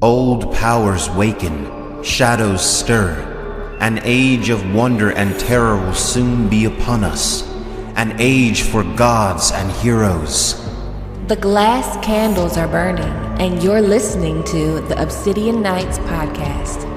Old powers waken, shadows stir. An age of wonder and terror will soon be upon us. An age for gods and heroes. The glass candles are burning, and you're listening to the Obsidian Nights podcast.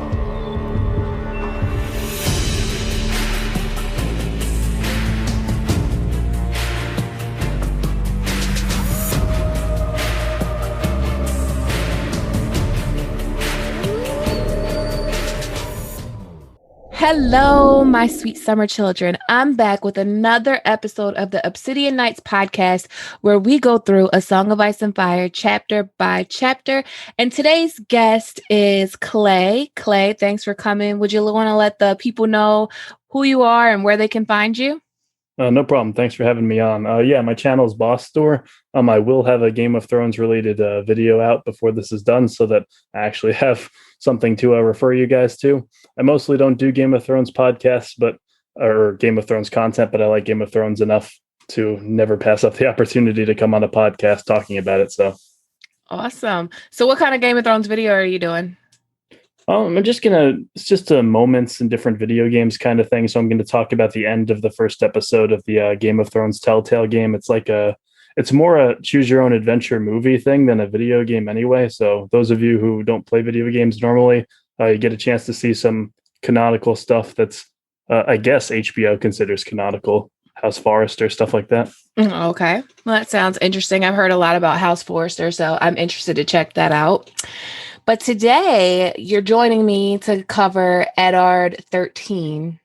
Hello, my sweet summer children. I'm back with another episode of the Obsidian Nights podcast, where we go through A Song of Ice and Fire chapter by chapter. And today's guest is Clay. Clay, thanks for coming. Would you want to let the people know who you are and where they can find you? No problem. Thanks for having me on. My channel is Boss Store. I will have a Game of Thrones related video out before this is done so that I actually have something to refer you guys to. I mostly don't do Game of Thrones podcasts, or Game of Thrones content, but I like Game of Thrones enough to never pass up the opportunity to come on a podcast talking about it. So awesome. So what kind of Game of Thrones video are you doing? It's just a moments in different video games kind of thing. So I'm going to talk about the end of the first episode of the Game of Thrones Telltale game. It's more a choose your own adventure movie thing than a video game anyway. So those of you who don't play video games normally, you get a chance to see some canonical stuff that's, I guess HBO considers canonical. House Forrester, stuff like that. Okay. Well, that sounds interesting. I've heard a lot about House Forrester, so I'm interested to check that out. But today, you're joining me to cover Eddard 13.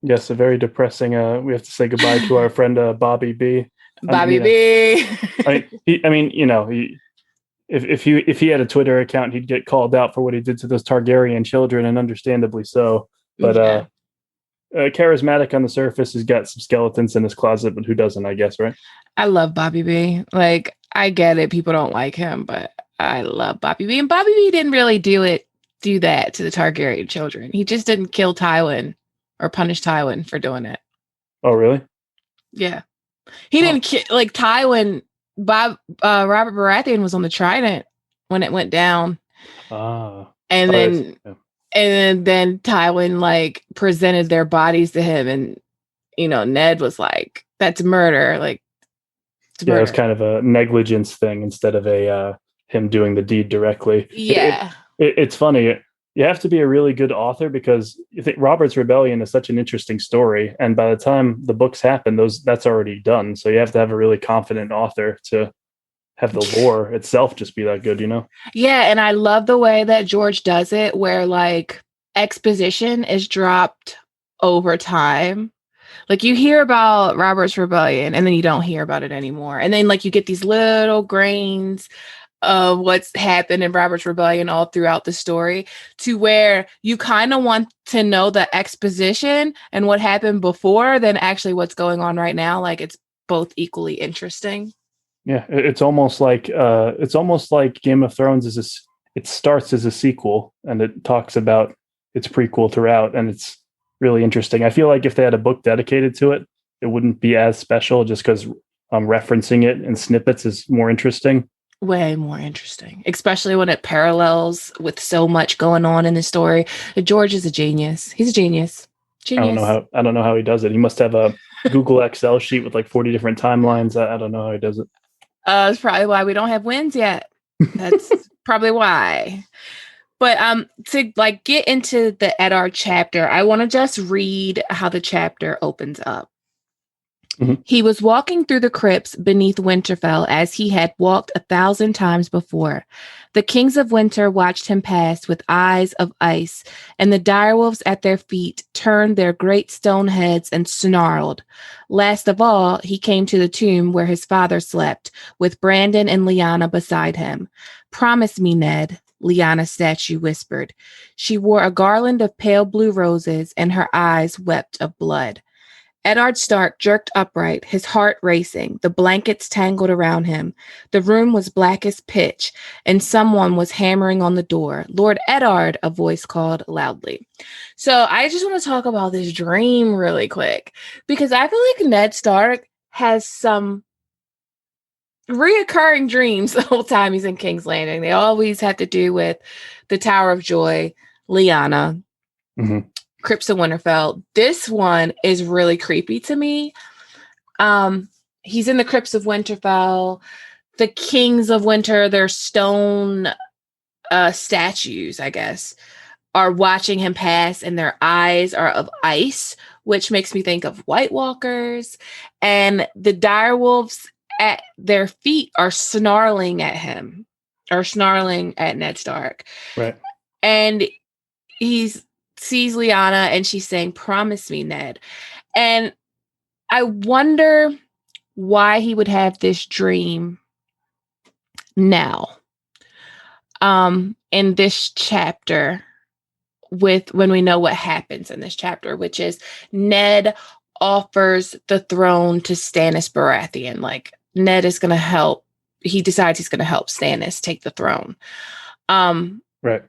Yes, a very depressing. We have to say goodbye to our friend Bobby B. Bobby B. If he had a Twitter account, he'd get called out for what he did to those Targaryen children, and understandably so. But charismatic on the surface, he's got some skeletons in his closet, but who doesn't? I guess, right? I love Bobby B. Like, I get it. People don't like him, but I love Bobby B. And Bobby B didn't really do that to the Targaryen children. He just didn't kill Tywin or punish Tywin for doing it. Oh, really? Yeah. He didn't kill, like, Tywin. Robert Baratheon was on the Trident when it went down. And then Tywin, like, presented their bodies to him, and, Ned was like, that's murder. Like, it's murder. Yeah, it was kind of a negligence thing instead of him doing the deed directly. Yeah. It's funny. You have to be a really good author because you think Robert's Rebellion is such an interesting story. And by the time the books happen, that's already done. So you have to have a really confident author to have the lore itself just be that good, Yeah. And I love the way that George does it, where, like, exposition is dropped over time. Like, you hear about Robert's Rebellion and then you don't hear about it anymore. And then, like, you get these little grains of what's happened in Robert's Rebellion all throughout the story, to where you kind of want to know the exposition and what happened before than actually what's going on right now. Like, it's both equally interesting. Yeah, it's almost like Game of Thrones it starts as a sequel and it talks about its prequel throughout, and it's really interesting. I feel like if they had a book dedicated to it, it wouldn't be as special just because referencing it in snippets is more interesting. Way more interesting, especially when it parallels with so much going on in the story. George is a genius. He's a genius. I don't know how he does it. He must have a Google Excel sheet with like 40 different timelines. I don't know how he does it. That's probably why we don't have wins yet. That's probably why. But to, like, get into the Eddard chapter, I want to just read how the chapter opens up. Mm-hmm. He was walking through the crypts beneath Winterfell as he had walked 1,000 times before. The kings of winter watched him pass with eyes of ice, and the direwolves at their feet turned their great stone heads and snarled. Last of all, he came to the tomb where his father slept, with Brandon and Lyanna beside him. "Promise me, Ned," Lyanna's statue whispered. She wore a garland of pale blue roses, and her eyes wept of blood. Eddard Stark jerked upright, his heart racing, the blankets tangled around him. The room was black as pitch, and someone was hammering on the door. "Lord Eddard," a voice called loudly. So I just want to talk about this dream really quick, because I feel like Ned Stark has some reoccurring dreams the whole time he's in King's Landing. They always have to do with the Tower of Joy, Lyanna, Crypts of Winterfell. This one is really creepy to me. He's in the Crypts of Winterfell. The Kings of Winter, their stone statues, I guess, are watching him pass, and their eyes are of ice, which makes me think of White Walkers. And the direwolves at their feet are snarling at him, or snarling at Ned Stark. Right. And he sees Lyanna, and she's saying, "Promise me, Ned." And I wonder why he would have this dream now, in this chapter, when we know what happens in this chapter, which is Ned offers the throne to Stannis Baratheon. Like, Ned is going to help. He decides he's going to help Stannis take the throne. Right.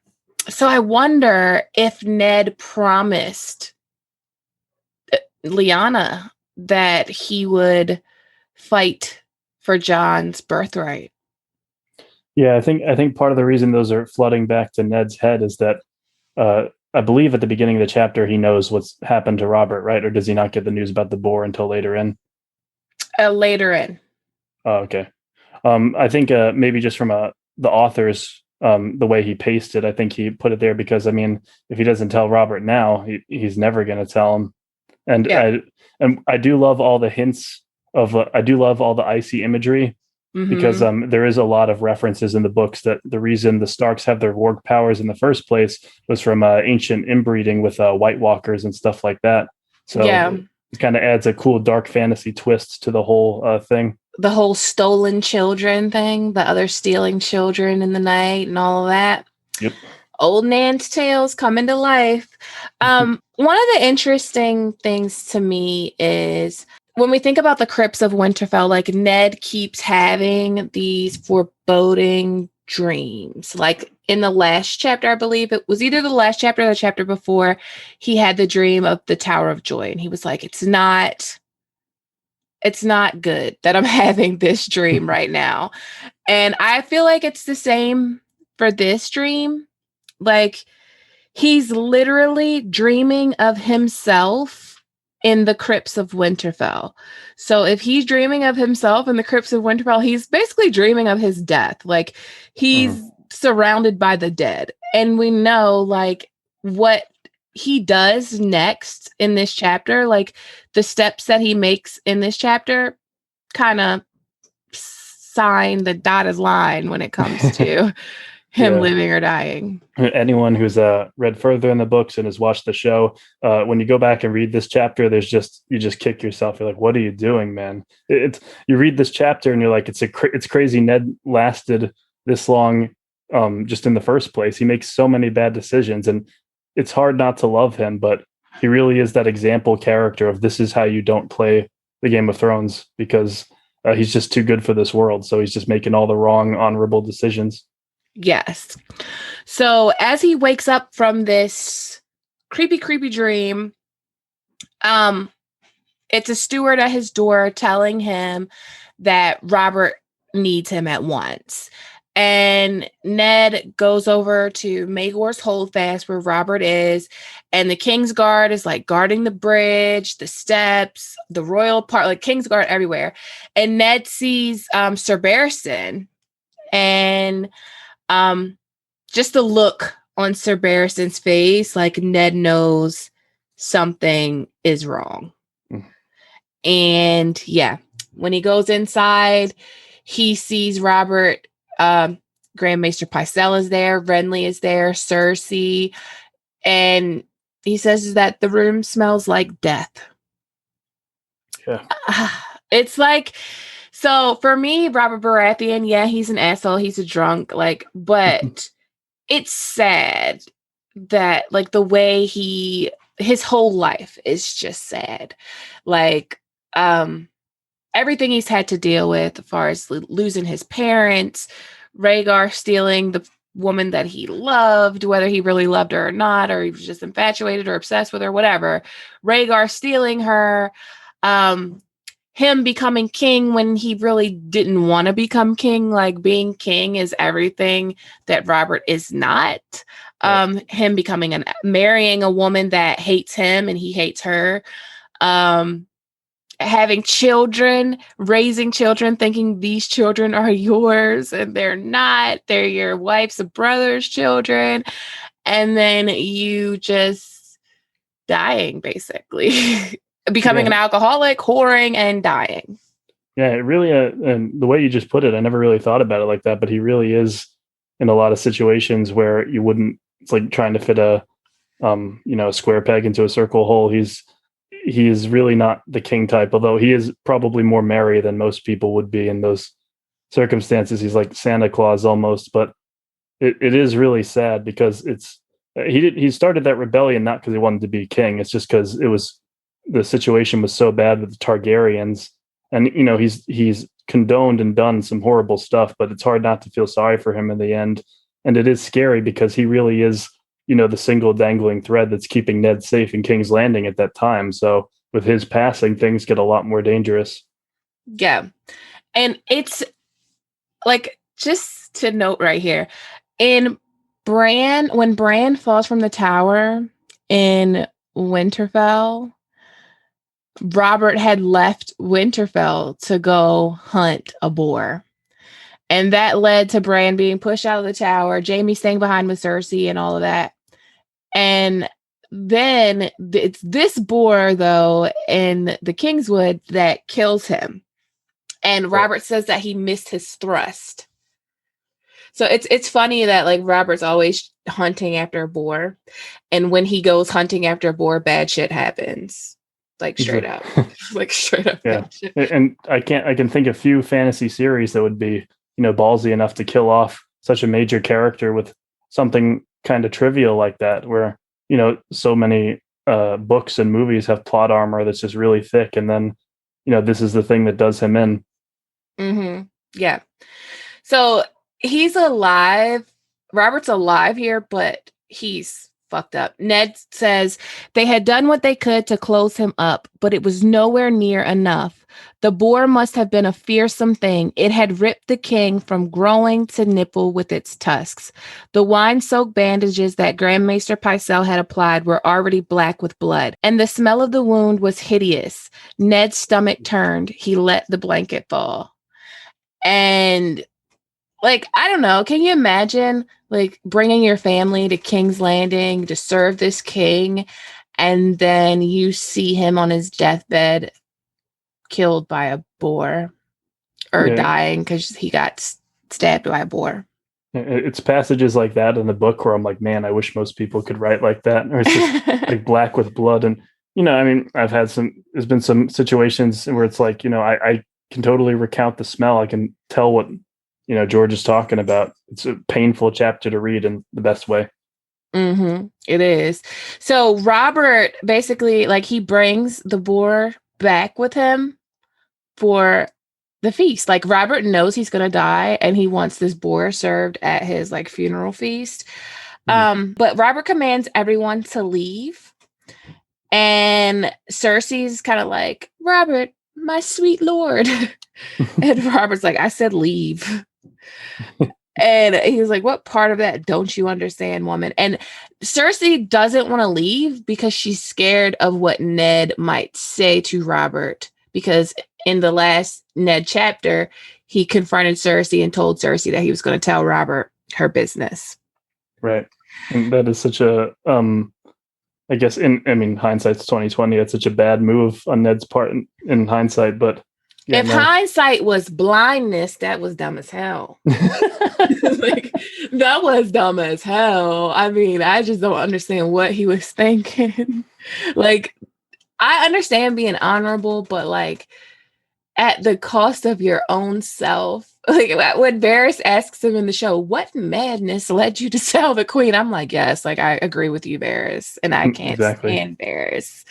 So I wonder if Ned promised Lyanna that he would fight for Jon's birthright. Yeah, I think part of the reason those are flooding back to Ned's head is that I believe at the beginning of the chapter he knows what's happened to Robert, right? Or does he not get the news about the boar until later in? Later in. Oh, okay. I think maybe just from the author's the way he pasted, I think he put it there because, I mean, if he doesn't tell Robert now, he's never going to tell him. And Yeah. I do love all the hints of I do love all the icy imagery. Because there is a lot of references in the books that the reason the Starks have their warg powers in the first place was from ancient inbreeding with White Walkers and stuff like that. So it kind of adds a cool dark fantasy twist to the whole thing. The whole stolen children thing, the other stealing children in the night and all of that. Yep. Old Nan's tales coming to life. One of the interesting things to me is when we think about the Crypts of Winterfell, like, Ned keeps having these foreboding dreams. Like, in the last chapter, I believe it was either the last chapter or the chapter before, he had the dream of the Tower of Joy. And he was like, it's not good that I'm having this dream right now. And I feel like it's the same for this dream. Like, he's literally dreaming of himself in the Crypts of Winterfell. So if he's dreaming of himself in the Crypts of Winterfell, he's basically dreaming of his death. Like, he's surrounded by the dead. And we know, like, what he does next in this chapter, like, the steps that he makes in this chapter kind of sign the dotted line when it comes to him living or dying. Anyone who's read further in the books and has watched the show, when you go back and read this chapter, you just kick yourself. You're like, what are you doing, man? You read this chapter and you're like, it's crazy Ned lasted this long just in the first place. He makes so many bad decisions and it's hard not to love him, but he really is that example character of this is how you don't play the Game of Thrones, because he's just too good for this world. So he's just making all the wrong honorable decisions. Yes. So as he wakes up from this creepy dream, it's a steward at his door telling him that Robert needs him at once. And Ned goes over to Maegor's Holdfast where Robert is, and the King's Guard is like guarding the bridge, the steps, the royal part, like King's Guard everywhere. And Ned sees Sir Barristan, and just the look on Sir Barristan's face, like, Ned knows something is wrong. And when he goes inside, he sees Robert. Grand Maester Pycelle is there, Renly is there, Cersei, and he says that the room smells like death. Yeah. It's like, so for me, Robert Baratheon, he's an asshole, he's a drunk, like, but it's sad that, like, the way his whole life is just sad. Like, everything he's had to deal with as far as losing his parents, Rhaegar stealing the woman that he loved, whether he really loved her or not, or he was just infatuated or obsessed with her, whatever. Rhaegar stealing her. him becoming king when he really didn't want to become king. Like being king is everything that Robert is not. Him marrying a woman that hates him and he hates her. Having children, raising children, thinking these children are yours and they're not. They're your wife's brother's children. And then you just dying, basically. Becoming an alcoholic, whoring, and dying. Yeah, it really, and the way you just put it, I never really thought about it like that, but he really is in a lot of situations where you wouldn't, it's like trying to fit a square peg into a circle hole. He is really not the king type, although he is probably more merry than most people would be in those circumstances. He's like Santa Claus almost, but it is really sad because he started that rebellion not because he wanted to be king. It's just because the situation was so bad with the Targaryens, and he's condoned and done some horrible stuff, but it's hard not to feel sorry for him in the end. And it is scary because he really is, the single dangling thread that's keeping Ned safe in King's Landing at that time. So with his passing, things get a lot more dangerous. Yeah. And it's like, just to note right here, when Bran falls from the tower in Winterfell, Robert had left Winterfell to go hunt a boar. And that led to Bran being pushed out of the tower, Jaime staying behind with Cersei and all of that. And then it's this boar, though, in the Kingswood that kills him. And Robert says that he missed his thrust. So it's funny that like Robert's always hunting after a boar. And when he goes hunting after a boar, bad shit happens. Like straight up. Like straight up. Yeah. And I can think of few fantasy series that would be, ballsy enough to kill off such a major character with something kind of trivial like that, where, so many books and movies have plot armor that's just really thick. And then, this is the thing that does him in. Mm-hmm. Yeah. So he's alive. Robert's alive here, but he's fucked up. Ned says they had done what they could to close him up, but it was nowhere near enough. The boar must have been a fearsome thing. It had ripped the king from groin to nipple with its tusks. The wine-soaked bandages that Grand Maester Pycelle had applied were already black with blood, and the smell of the wound was hideous. Ned's stomach turned. He let the blanket fall. And like, I don't know. Can you imagine like bringing your family to King's Landing to serve this king, and then you see him on his deathbed killed by a boar or dying because he got stabbed by a boar? It's passages like that in the book where I'm like, man, I wish most people could write like that. Or it's just like black with blood. And, there's been some situations where it's like, I can totally recount the smell. I can tell what, George is talking about. It's a painful chapter to read in the best way. Mm-hmm. It is. So Robert basically, like, he brings the boar back with him for the feast. Like, Robert knows he's going to die and he wants this boar served at his like funeral feast. But Robert commands everyone to leave. And Cersei's kind of like, Robert, my sweet lord. And Robert's like, I said leave. And he's like, what part of that don't you understand, woman? And Cersei doesn't want to leave because she's scared of what Ned might say to Robert. Because in the last Ned chapter, he confronted Cersei and told Cersei that he was going to tell Robert her business. Right. And that is such a, I guess hindsight's 2020. It's such a bad move on Ned's part in hindsight, but hindsight was blindness, that was dumb as hell. Like, that was dumb as hell. I mean, I just don't understand what he was thinking. Like, I understand being honorable, but like at the cost of your own self. Like when Varys asks him in the show, what madness led you to sell the queen? I'm like, yes, like I agree with you, Varys, and I can't stand Varys.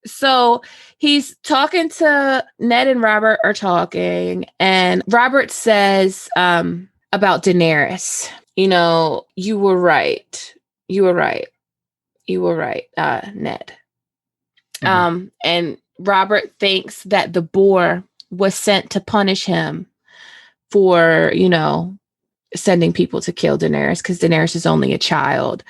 So he's talking to Ned, and Robert are talking, and Robert says about Daenerys, you were right. You were right. You were right, Ned. Mm-hmm. And Robert thinks that the Boar was sent to punish him for, sending people to kill Daenerys because Daenerys is only a child.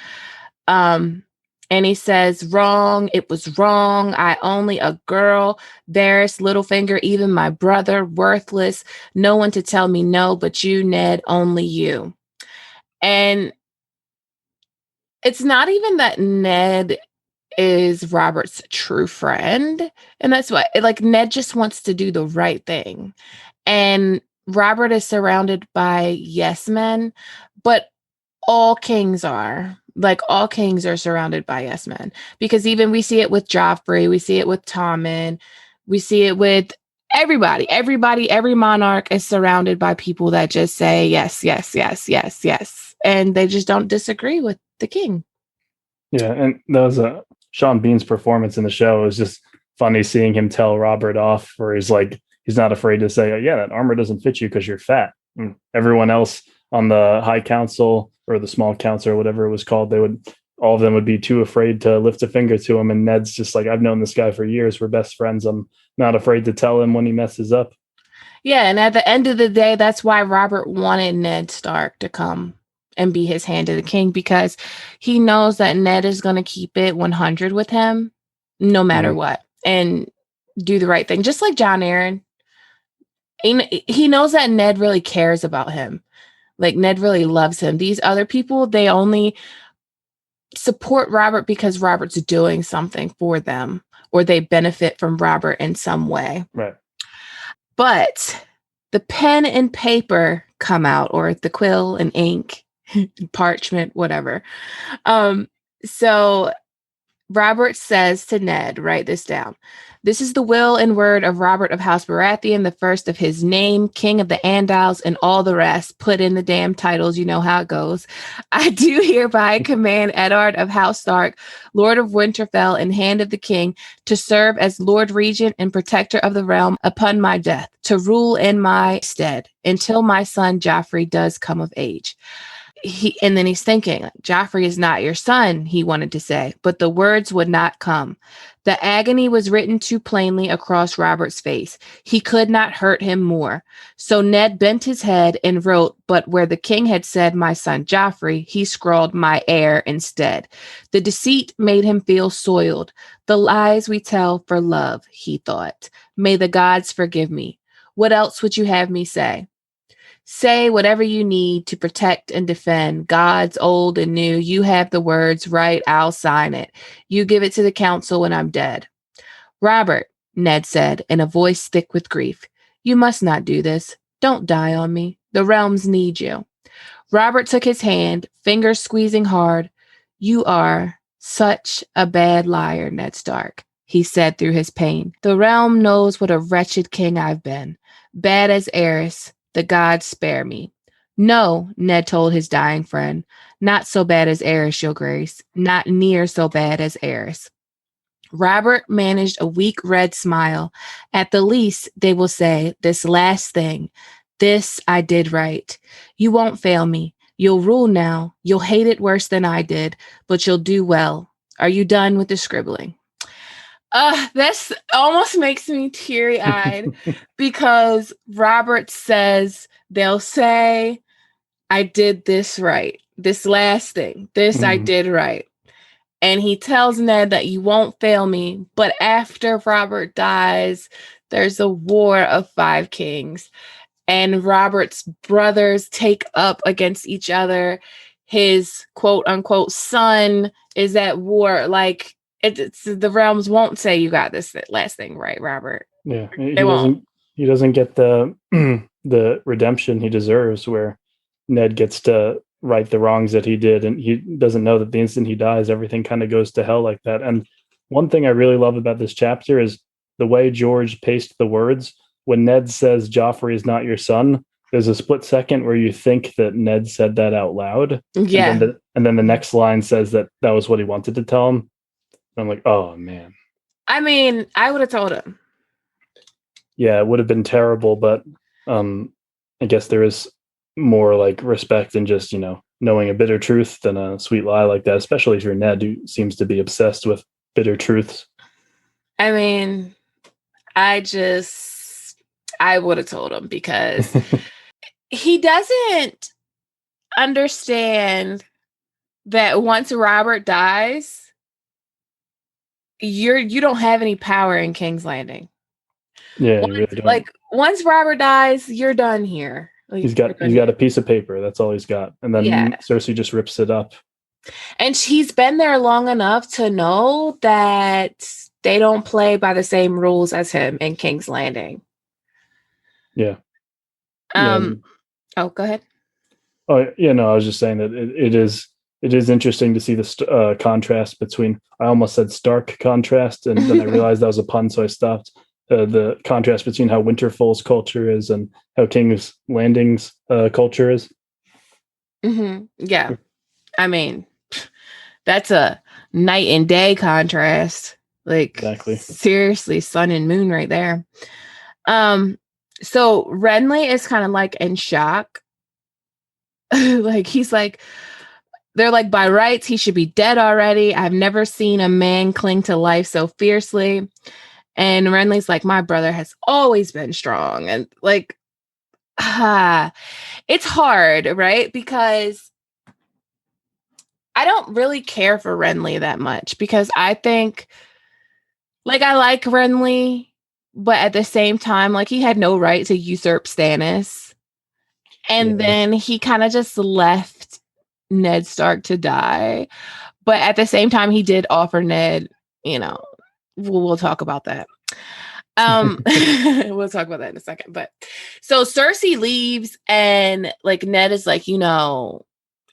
And he says, wrong. It was wrong. I only a girl. Varys, Littlefinger, even my brother, worthless. No one to tell me no, but you, Ned, only you. And it's not even that Ned is Robert's true friend. And that's what, like, Ned just wants to do the right thing. And Robert is surrounded by yes men, but all kings are. Like, all kings are surrounded by yes men. Because even we see it with Joffrey, we see it with Tommen, we see it with everybody. Every monarch is surrounded by people that just say yes, yes, yes, yes, yes. And they just don't disagree with the king. Yeah, and that was Sean Bean's performance in the show. It was just funny seeing him tell Robert off, where he's like, he's not afraid to say, yeah, that armor doesn't fit you because you're fat. And everyone else on the High Council or the Small Council or whatever it was called, all of them would be too afraid to lift a finger to him. And Ned's just like, I've known this guy for years. We're best friends. I'm not afraid to tell him when he messes up. Yeah, and at the end of the day, that's why Robert wanted Ned Stark to come and be his hand to the king, because he knows that Ned is going to keep it 100 with him no matter what and do the right thing. Just like Jon Arryn. He knows that Ned really cares about him. Like, Ned really loves him. These other people, they only support Robert because Robert's doing something for them, or they benefit from Robert in some way. Right. But the pen and paper come out, or the quill and ink, parchment, whatever. So Robert says to Ned, write this down. This is the will and word of Robert of House Baratheon, the first of his name, King of the Andals, and all the rest. Put in the damn titles. You know how it goes. I do hereby command Eddard of House Stark, Lord of Winterfell and Hand of the King, to serve as Lord Regent and Protector of the Realm upon my death, to rule in my stead until my son Joffrey does come of age. And then he's thinking, Joffrey is not your son, he wanted to say, but the words would not come. The agony was written too plainly across Robert's face. He could not hurt him more. So Ned bent his head and wrote, but where the king had said, my son Joffrey, he scrawled my heir instead. The deceit made him feel soiled. The lies we tell for love, he thought. May the gods forgive me. What else would you have me say? Say whatever you need to protect and defend. Gods old and new. You have the words, right? I'll sign it. You give it to the council when I'm dead. Robert, Ned said in a voice thick with grief, you must not do this. Don't die on me. The realms need you. Robert took his hand, fingers squeezing hard. You are such a bad liar, Ned Stark, he said through his pain. The realm knows what a wretched king I've been. Bad as Eris. The gods spare me. No, Ned told his dying friend. Not so bad as Eris, your grace. Not near so bad as Eris. Robert managed a weak red smile. At the least, they will say, this last thing. This I did right. You won't fail me. You'll rule now. You'll hate it worse than I did, but you'll do well. Are you done with the scribbling? This almost makes me teary-eyed because Robert says they'll say, I did this right. This last thing. This I did right. And he tells Ned that you won't fail me. But after Robert dies, there's a war of 5 kings. And Robert's brothers take up against each other. His quote-unquote son is at war. Like, it's the realms won't say you got this last thing right, Robert. Yeah, he doesn't get the the redemption he deserves, where Ned gets to right the wrongs that he did, and he doesn't know that the instant he dies, everything kind of goes to hell like that. And one thing I really love about this chapter is the way George paced the words. When Ned says Joffrey is not your son, there's a split second where you think that Ned said that out loud. Yeah. And then the next line says that was what he wanted to tell him. I'm like, oh man. I mean, I would have told him. Yeah, it would have been terrible, but I guess there is more like respect in just, knowing a bitter truth than a sweet lie like that, especially if you're Ned, who seems to be obsessed with bitter truths. I mean, I would have told him because he doesn't understand that once Robert dies, you don't have any power in King's Landing. Yeah, you really don't. Like once Robert dies, you're done here. Like, he's got a piece of paper. That's all he's got. And then Cersei just rips it up. And he's been there long enough to know that they don't play by the same rules as him in King's Landing. Yeah. Oh, go ahead. Oh, yeah, no, I was just saying that it is interesting to see the contrast between, I almost said Stark contrast, and then I realized that was a pun, so I stopped. The contrast between how Winterfell's culture is and how King's Landing's culture is. Mm-hmm. Yeah. I mean, that's a night and day contrast. Like, exactly. Seriously, sun and moon right there. So Renly is kind of like in shock. Like, he's like, they're like, by rights, he should be dead already. I've never seen a man cling to life so fiercely. And Renly's like, my brother has always been strong. And like, it's hard, right? Because I don't really care for Renly that much, because I think, like, I like Renly, but at the same time, like, he had no right to usurp Stannis. And then he kind of just left Ned Stark to die. But at the same time, he did offer Ned, we'll talk about that. We'll talk about that in a second. But so Cersei leaves, and like Ned is like,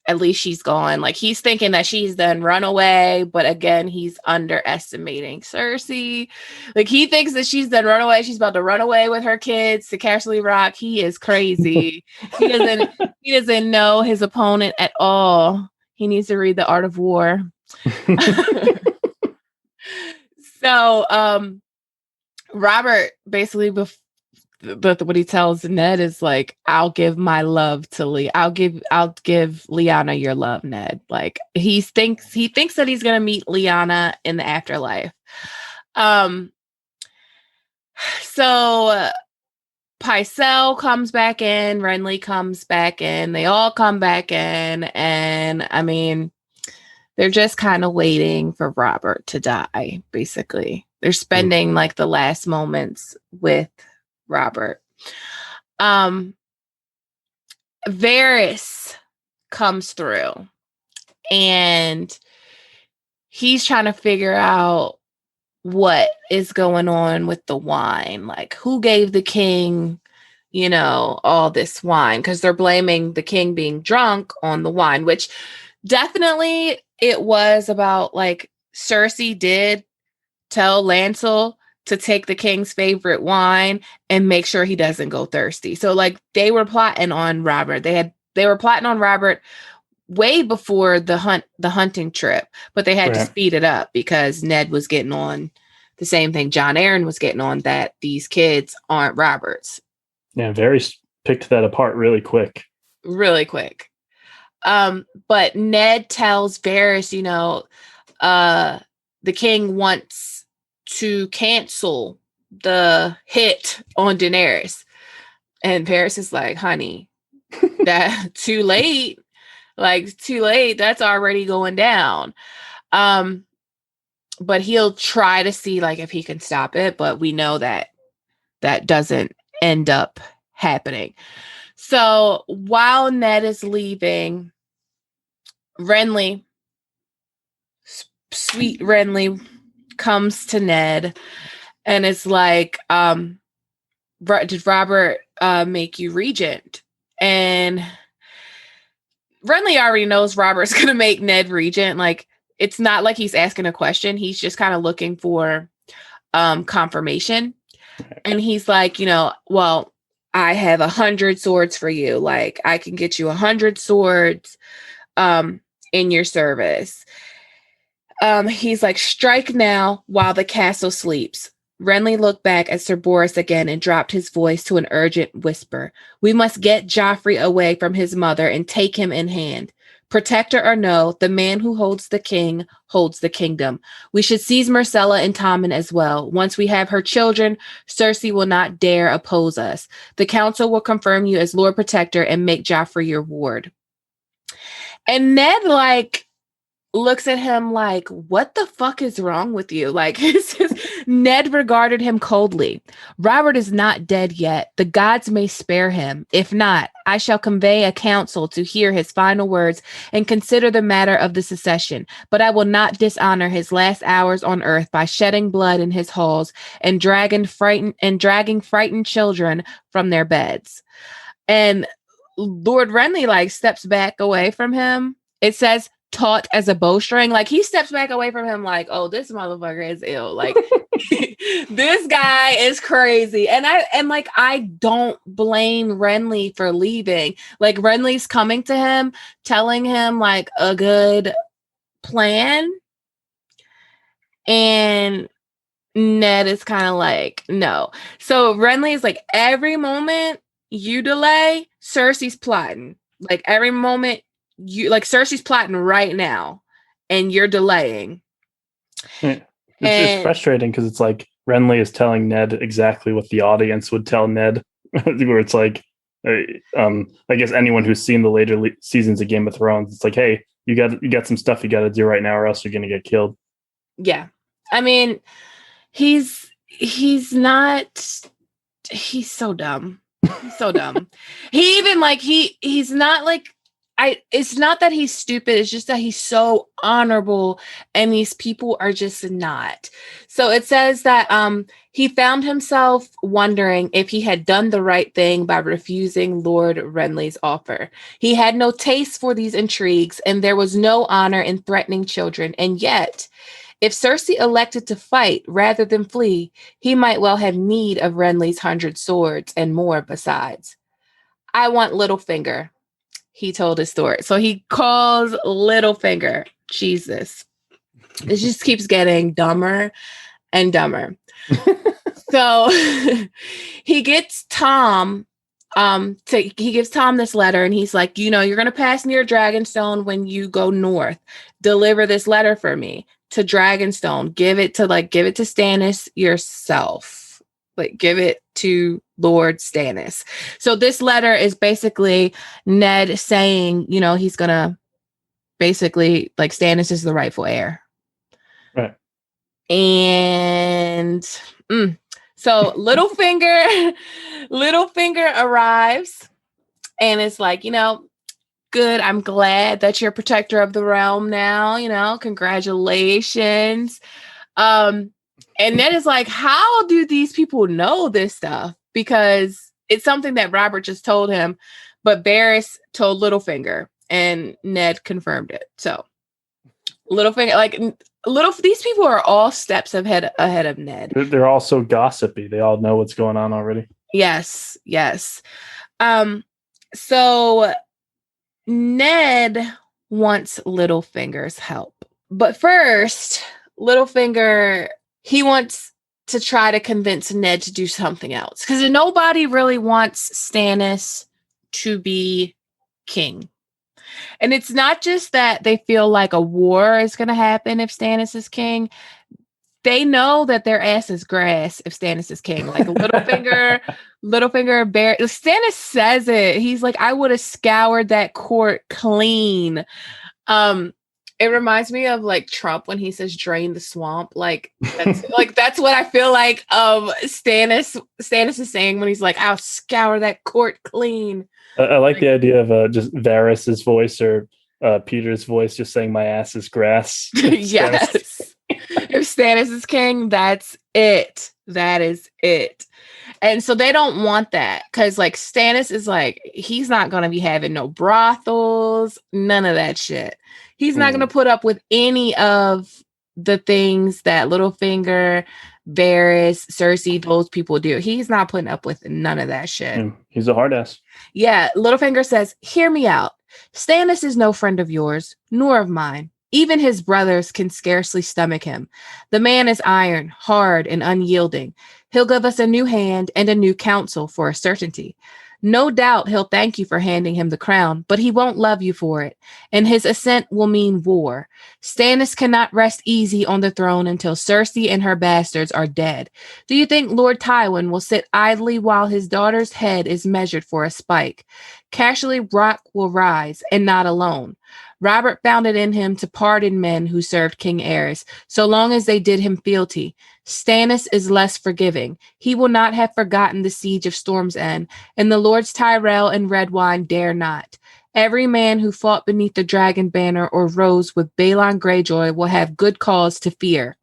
at least she's gone. Like, he's thinking that she's then run away, but again, he's underestimating Cersei. Like, he thinks that she's then run away. She's about to run away with her kids to Castle Rock. He is crazy. He doesn't know his opponent at all. He needs to read The Art of War. So, Robert basically, what he tells Ned is like, I'll give my love to I'll give Lyanna your love, Ned. Like, he thinks that he's gonna meet Lyanna in the afterlife. So Pycelle comes back in, Renly comes back in, they all come back in, and I mean, they're just kind of waiting for Robert to die, basically. They're spending like the last moments with Robert. Varys comes through, and he's trying to figure out what is going on with the wine. Like, who gave the king, all this wine? Because they're blaming the king being drunk on the wine, which definitely it was about, like, Cersei did tell Lancel to take the king's favorite wine and make sure he doesn't go thirsty. So like, they were plotting on Robert. They were plotting on Robert way before the hunting trip, but they had to speed it up because Ned was getting on the same thing Jon Arryn was getting on, that these kids aren't Robert's. Yeah, Varys picked that apart really quick. Really quick. But Ned tells Varys, the king wants to cancel the hit on Daenerys. And Varys is like, honey, that too late. Like, too late. That's already going down. But he'll try to see, like, if he can stop it. But we know that doesn't end up happening. So while Ned is leaving, Renly, sweet Renly, comes to Ned and is like, did Robert make you regent? And Renly already knows Robert's gonna make Ned regent. Like, it's not like he's asking a question. He's just kind of looking for confirmation. And he's like, well, I have 100 swords for you. Like, I can get you 100 swords in your service. He's like, strike now while the castle sleeps. Renly looked back at Sir Boris again and dropped his voice to an urgent whisper. We must get Joffrey away from his mother and take him in hand. Protector or no, the man who holds the king holds the kingdom. We should seize Myrcella and Tommen as well. Once we have her children, Cersei will not dare oppose us. The council will confirm you as Lord Protector and make Joffrey your ward. And Ned, like, looks at him like, what the fuck is wrong with you? Like, Ned regarded him coldly. Robert is not dead yet. The gods may spare him. If not, I shall convey a council to hear his final words and consider the matter of the succession. But I will not dishonor his last hours on earth by shedding blood in his halls and dragging frightened children from their beds. And Lord Renly, like, steps back away from him. It says, taut as a bowstring. Like, he steps back away from him like, oh, this motherfucker is ill. Like, this guy is crazy. And I don't blame Renly for leaving. Like, Renly's coming to him, telling him like a good plan. And Ned is kind of like, no. So Renly is like, every moment you delay, Cersei's plotting. Like, every moment Cersei's plotting right now and you're delaying. It's frustrating because it's like Renly is telling Ned exactly what the audience would tell Ned, where it's like, I guess anyone who's seen the later seasons of Game of Thrones, it's like, hey, you got some stuff you got to do right now or else you're going to get killed. Yeah. I mean, he's so dumb. He's so dumb. He even like, he's not like, it's not that he's stupid. It's just that he's so honorable and these people are just not. So it says that he found himself wondering if he had done the right thing by refusing Lord Renly's offer. He had no taste for these intrigues and there was no honor in threatening children. And yet, if Cersei elected to fight rather than flee, he might well have need of Renly's 100 swords and more besides. I want Littlefinger. He told his story. So he calls Littlefinger. Jesus. It just keeps getting dumber and dumber. So he gets Tom, he gives Tom this letter and he's like, you're going to pass near Dragonstone when you go north. Deliver this letter for me to Dragonstone. Give it to Stannis yourself. Like, give it to Lord Stannis. So this letter is basically Ned saying, he's gonna basically, like, Stannis is the rightful heir. Right. And so Littlefinger arrives and it's like, good. I'm glad that you're protector of the realm now, congratulations. And Ned is like, how do these people know this stuff? Because it's something that Robert just told him, but Varys told Littlefinger and Ned confirmed it. So Littlefinger, these people are all steps ahead of Ned. They're all so gossipy. They all know what's going on already. Yes. So Ned wants Littlefinger's help. But first, Littlefinger, he wants to try to convince Ned to do something else. Because nobody really wants Stannis to be king. And it's not just that they feel like a war is going to happen if Stannis is king. They know that their ass is grass if Stannis is king. Like Littlefinger, Stannis says it. He's like, I would have scoured that court clean. It reminds me of like Trump when he says drain the swamp. Like that's what I feel like Stannis is saying when he's like, I'll scour that court clean. I like the idea of just Varys's voice or Peter's voice just saying my ass is grass. Yes. If Stannis is king, that's it. That is it. And so they don't want that because like Stannis is like, he's not going to be having no brothels, none of that shit. He's not going to put up with any of the things that Littlefinger, Varys, Cersei, those people do. He's not putting up with none of that shit. He's a hard ass. Yeah. Littlefinger says, hear me out. Stannis is no friend of yours, nor of mine. Even his brothers can scarcely stomach him. The man is iron, hard, and unyielding. He'll give us a new hand and a new counsel for a certainty. No doubt he'll thank you for handing him the crown, but he won't love you for it, and his assent will mean war. Stannis cannot rest easy on the throne until Cersei and her bastards are dead. Do you think Lord Tywin will sit idly while his daughter's head is measured for a spike? Casterly Rock will rise, and not alone. Robert found it in him to pardon men who served King Aerys, so long as they did him fealty. Stannis is less forgiving. He will not have forgotten the siege of Storm's End, and the Lords Tyrell and Redwyne dare not. Every man who fought beneath the dragon banner or rose with Balon Greyjoy will have good cause to fear.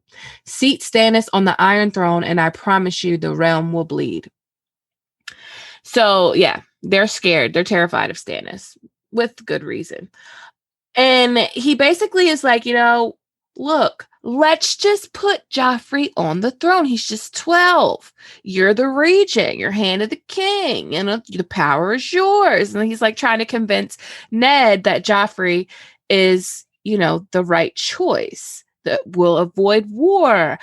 Seat Stannis on the Iron Throne, and I promise you the realm will bleed. So, yeah, they're scared. They're terrified of Stannis, with good reason. And he basically is like, look, let's just put Joffrey on the throne. He's just 12. You're the regent. You're hand of the king. The power is yours. And he's like trying to convince Ned that Joffrey is, the right choice, that will avoid war,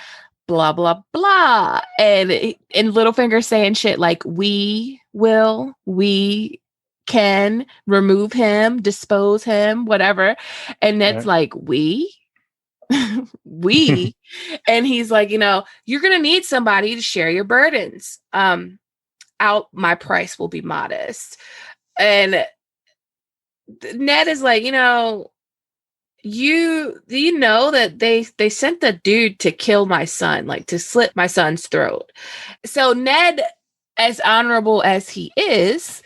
blah, blah, blah. And Littlefinger saying shit like, we can remove him, dispose him, whatever. And Ned's like, we? And he's like, you're going to need somebody to share your burdens. My price will be modest. And Ned is like, do you know that they sent the dude to kill my son, like to slit my son's throat. So Ned, as honorable as he is,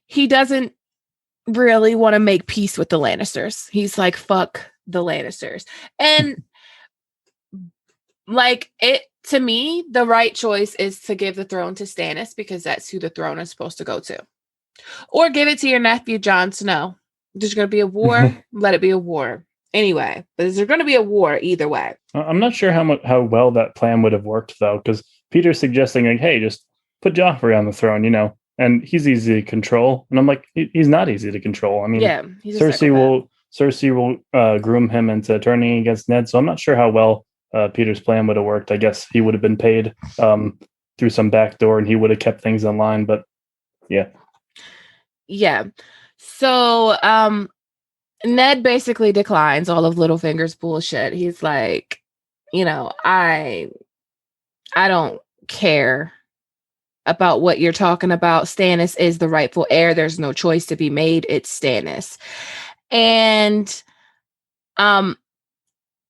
he doesn't really want to make peace with the Lannisters. He's like, fuck the Lannisters. And to me, the right choice is to give the throne to Stannis, because that's who the throne is supposed to go to. Or give it to your nephew, Jon Snow. There's going to be a war. Let it be a war. Anyway, but there's going to be a war either way. I'm not sure how well that plan would have worked, though, because Peter's suggesting, like, hey, just put Joffrey on the throne, and he's easy to control. And I'm like, he's not easy to control. I mean, yeah, Cersei will groom him into turning against Ned. So I'm not sure how well Peter's plan would have worked. I guess he would have been paid through some back door, and he would have kept things in line. But yeah. Yeah. So Ned basically declines all of Littlefinger's bullshit. He's like, I don't care about what you're talking about. Stannis is the rightful heir. There's no choice to be made. It's Stannis. And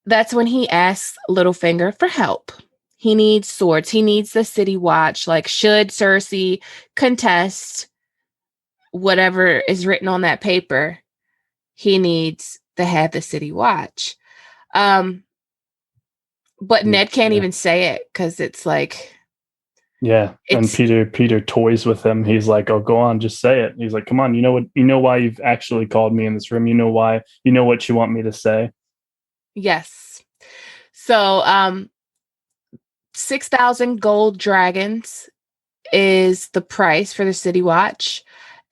that's when he asks Littlefinger for help. He needs swords. He needs the city watch. Like, should Cersei contest whatever is written on that paper, he needs to have the city watch. But Ned can't even say it, because it's like, yeah. And Peter toys with him. He's like, oh, go on, just say it. He's like, come on, you know why you've actually called me in this room. You know why, what you want me to say. Yes. So 6,000 gold dragons is the price for the city watch.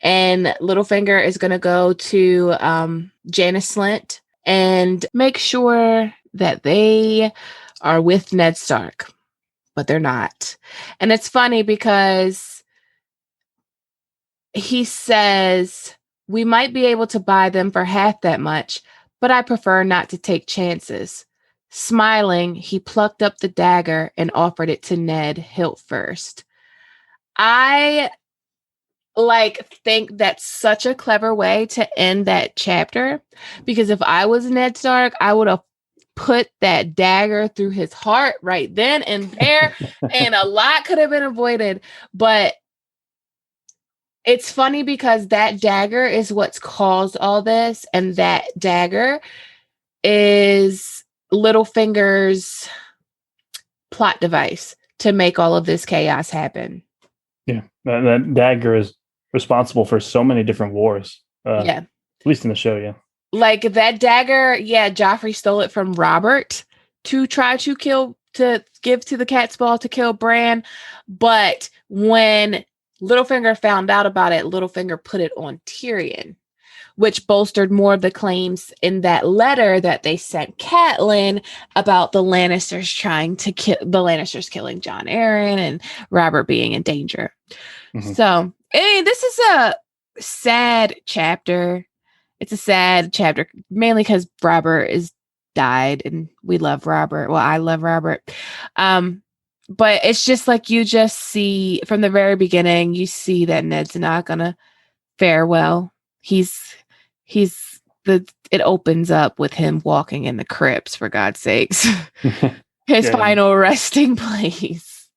And Littlefinger is going to go to Janis Slynt and make sure that they are with Ned Stark. But they're not. And it's funny because he says, we might be able to buy them for half that much, but I prefer not to take chances. Smiling, he plucked up the dagger and offered it to Ned hilt first. I think that's such a clever way to end that chapter, because if I was Ned Stark, I would have put that dagger through his heart right then and there, and a lot could have been avoided. But it's funny because that dagger is what's caused all this, and that dagger is Littlefinger's plot device to make all of this chaos happen. Yeah, that dagger is responsible for so many different wars. Yeah, at least in the show. Yeah. Like that dagger, Joffrey stole it from Robert to try to give to the cat's ball to kill Bran. But when Littlefinger found out about it, Littlefinger put it on Tyrion, which bolstered more of the claims in that letter that they sent Catelyn about the Lannisters killing Jon Arryn and Robert being in danger. Mm-hmm. So This is a sad chapter. It's a sad chapter, mainly because Robert is died, and we love Robert. Well, I love Robert. But it's just like you just see from the very beginning, you see that Ned's not gonna fare well. It opens up with him walking in the crypts, for God's sakes. His final resting place.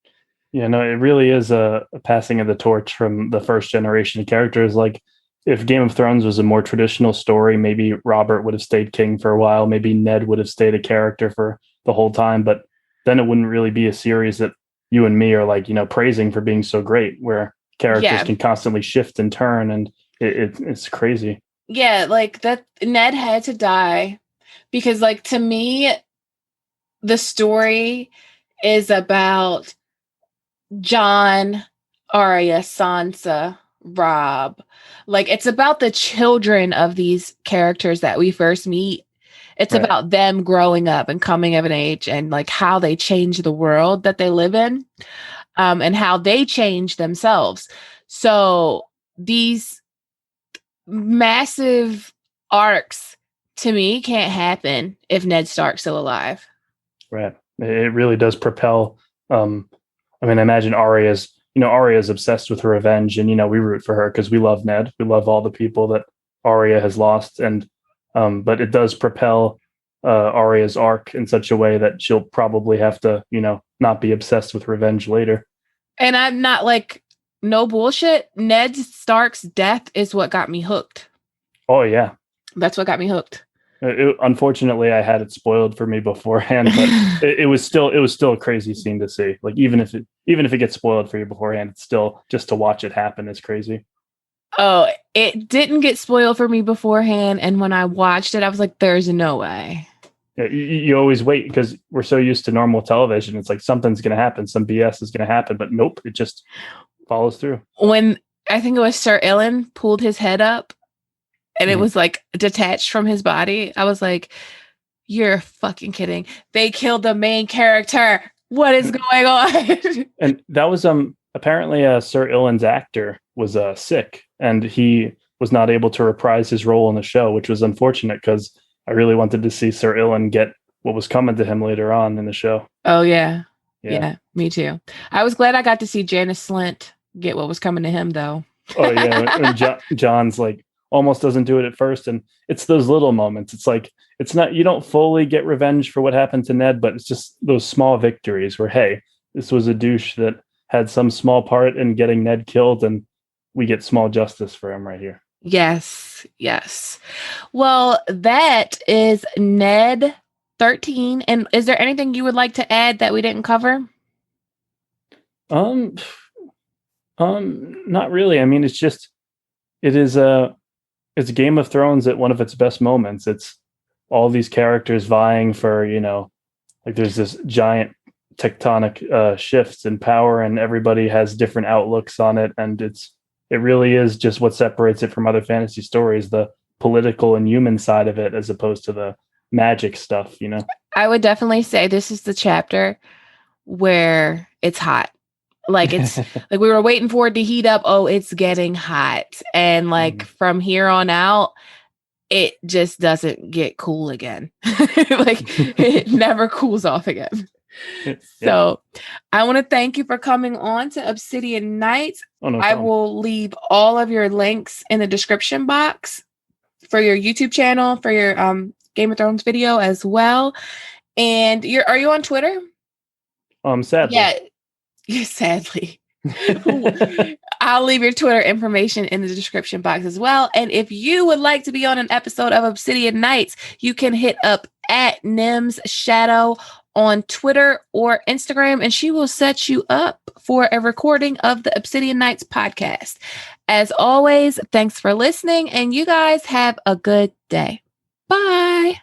Yeah, no, it really is a passing of the torch from the first generation of characters. Like, if Game of Thrones was a more traditional story, maybe Robert would have stayed king for a while. Maybe Ned would have stayed a character for the whole time. But then it wouldn't really be a series that you and me are like, praising for being so great, where characters can constantly shift and turn, and it's crazy. Yeah, like that Ned had to die because, like, to me, the story is about Jon, Arya, Sansa, Robb. Like, it's about the children of these characters that we first meet. It's about them growing up and coming of an age, and like how they change the world that they live in, and how they change themselves. So these massive arcs, to me, can't happen if Ned Stark's still alive. Right. It really does propel. I mean, imagine Arya's obsessed with her revenge, and we root for her because we love Ned. We love all the people that Arya has lost, and but it does propel Arya's arc in such a way that she'll probably have to, not be obsessed with revenge later. And I'm not like, no bullshit. Ned Stark's death is what got me hooked. Oh yeah, that's what got me hooked. Unfortunately, I had it spoiled for me beforehand, but it was still a crazy scene to see. Like, even if it gets spoiled for you beforehand, it's still, just to watch it happen is crazy. Oh, it didn't get spoiled for me beforehand, and when I watched it, I was like, "There's no way." Yeah, you always wait because we're so used to normal television. It's like something's going to happen, some BS is going to happen, but nope, it just follows through. When I think it was Sir Ilyn pulled his head up, and it was like detached from his body, I was like, "You're fucking kidding! They killed the main character. What is going on?" And that was apparently Sir Ilyn's actor was sick, and he was not able to reprise his role in the show, which was unfortunate because I really wanted to see Sir Ilyn get what was coming to him later on in the show. Oh yeah, me too. I was glad I got to see Janice Slint get what was coming to him, though. Oh yeah, when John's like almost doesn't do it at first, and it's those little moments. It's like, it's not, you don't fully get revenge for what happened to Ned, but it's just those small victories where, hey, this was a douche that had some small part in getting Ned killed, and we get small justice for him right here. Yes. Well, that is Ned 13. And is there anything you would like to add that we didn't cover? Not really. I mean, it's Game of Thrones at one of its best moments. It's all these characters vying for, like there's this giant tectonic shifts in power, and everybody has different outlooks on it. And it really is just what separates it from other fantasy stories, the political and human side of it, as opposed to the magic stuff, I would definitely say this is the chapter where it's hot. Like, it's like we were waiting for it to heat up. Oh, it's getting hot. And like from here on out, it just doesn't get cool again. Like, it never cools off again. So I want to thank you for coming on to Obsidian Nights. I will leave all of your links in the description box for your YouTube channel, for your Game of Thrones video as well. And are you on Twitter? Sadly. Yeah, sadly. I'll leave your Twitter information in the description box as well. And if you would like to be on an episode of Obsidian Nights, you can hit up at Nim's Shadow on Twitter or Instagram, and she will set you up for a recording of the Obsidian Nights podcast. As always, thanks for listening, and you guys have a good day. Bye.